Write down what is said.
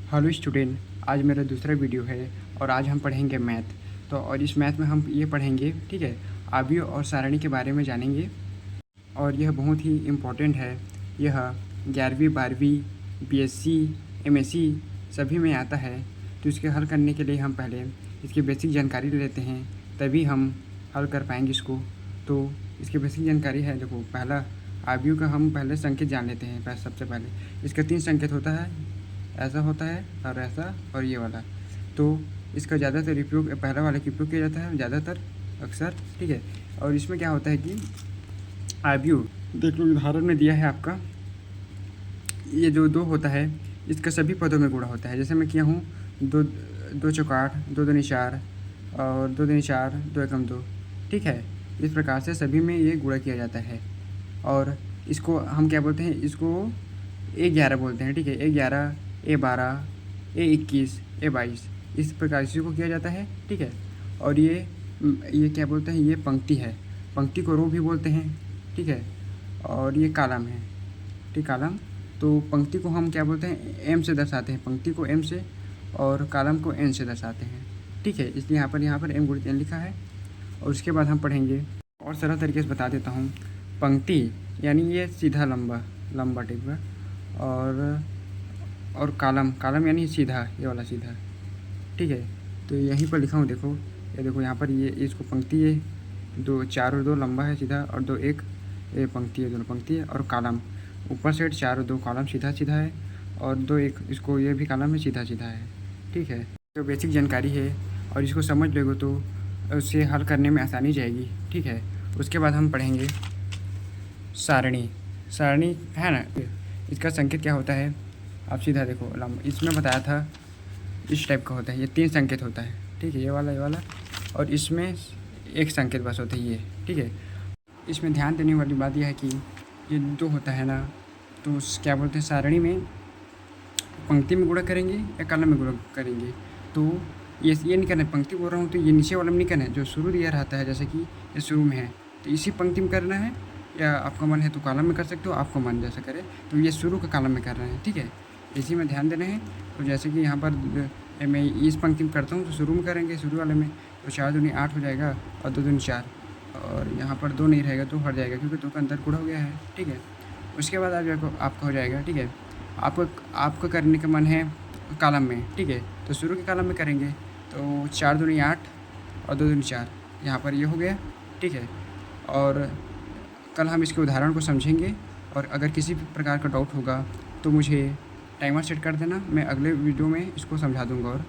Hello student, आज मेरा दूसरा वीडियो है और आज हम पढ़ेंगे मैथ। तो और इस मैथ में हम ये पढ़ेंगे, ठीक है, आव्यूह और सारणी के बारे में जानेंगे और यह बहुत ही इम्पोर्टेंट है। यह 11वीं 12वीं बीएससी एमएससी सभी में आता है। तो इसके हल करने के लिए हम पहले इसकी बेसिक जानकारी ले लेते हैं, तभी हम हल कर पाएंगे इसको। तो इसकी बेसिक जानकारी है, देखो, पहला आव्यूह का हम पहले संकेत जान लेते हैं। सबसे पहले इसका 3 संकेत होता है, ऐसा होता है और ऐसा और ये वाला। तो इसका ज़्यादातर उपयोग पहला वाला का उपयोग किया जाता है ज़्यादातर अक्सर, ठीक है। और इसमें क्या होता है कि आव्यूह, देख लो उदाहरण में दिया है आपका, ये जो 2 होता है इसका सभी पदों में गुणा होता है। जैसे मैं किया हूँ 2 2 चौक 8, 2 दूनी 4 और 2 दूनी 4, 2 एकम 2, ठीक है। इस प्रकार से सभी में ये गुणा किया जाता है। और इसको हम क्या बोलते हैं, इसको A11 बोलते हैं, ठीक है। A11, A12, A21, A22, इस प्रकार इसी को किया जाता है, ठीक है। और ये क्या बोलते हैं, ये पंक्ति है, पंक्ति को रो भी बोलते हैं, ठीक है। और ये कॉलम है, ठीक, कॉलम। तो पंक्ति को हम क्या बोलते हैं, एम से दर्शाते हैं, पंक्ति को एम से और कॉलम को एन से दर्शाते हैं, ठीक है। इसलिए यहाँ पर एम गुणित एन लिखा है। और उसके बाद हम पढ़ेंगे और सरल तरीके से बता देता हूँ। पंक्ति यानी ये सीधा लंबा टाइप का, और कॉलम यानी सीधा, ये वाला सीधा, ठीक है। तो यहीं पर लिखा हूँ, देखो, ये देखो यहाँ पर, ये इसको पंक्ति है, 2 4 और 2 लंबा है सीधा, और 2 1 ये पंक्ति है, दोनों पंक्ति है। और कॉलम ऊपर साइड 4 और 2 कॉलम सीधा है, और 2 1 इसको, ये भी कॉलम है, सीधा है, ठीक है। तो बेसिक जानकारी है और इसको समझ लोगे तो उससे हल करने में आसानी जाएगी, ठीक है। उसके बाद हम पढ़ेंगे सारणी है ना। इसका संकेत क्या होता है, आप सीधा देखो, इसमें बताया था इस टाइप का होता है, ये 3 संकेत होता है, ठीक है, ये वाला, और इसमें एक संकेत बस होता है ये, ठीक है। इसमें ध्यान देने वाली बात यह है कि ये 2 होता है ना, तो क्या बोलते हैं, सारणी में पंक्ति में गुणा करेंगे या कॉलम में गुणा करेंगे। तो ये नहीं करना है, पंक्ति बोल रहा हूँ तो ये नीचे वाला में नहीं करना है, जो शुरू दिया रहता है, जैसे कि ये शुरू में है तो इसी पंक्ति में करना है, या आपका मन है तो कॉलम में कर सकते हो, आपको मन जैसा करे। तो ये शुरू का कॉलम में कर रहे हैं, ठीक है, इसी में ध्यान देना है। तो जैसे कि यहाँ पर मैं इस पंक्ति में करता हूँ तो शुरू में करेंगे, शुरू वाले में, तो 4 दूनी 8 हो जाएगा और 2 दूनी 4, और यहाँ पर 2 नहीं रहेगा तो हट जाएगा, क्योंकि 2 का अंदर गुणा हो गया है, ठीक है। उसके बाद आपका हो जाएगा, ठीक है। आपको करने का मन है कॉलम में, ठीक है, तो शुरू के कॉलम में करेंगे। तो 4 दूनी 8 और 2 दूनी 4, यहाँ पर ये हो गया, ठीक है। और कल हम इसके उदाहरण को समझेंगे, और अगर किसी भी प्रकार का डाउट होगा तो मुझे टाइमर सेट कर देना, मैं अगले वीडियो में इसको समझा दूँगा और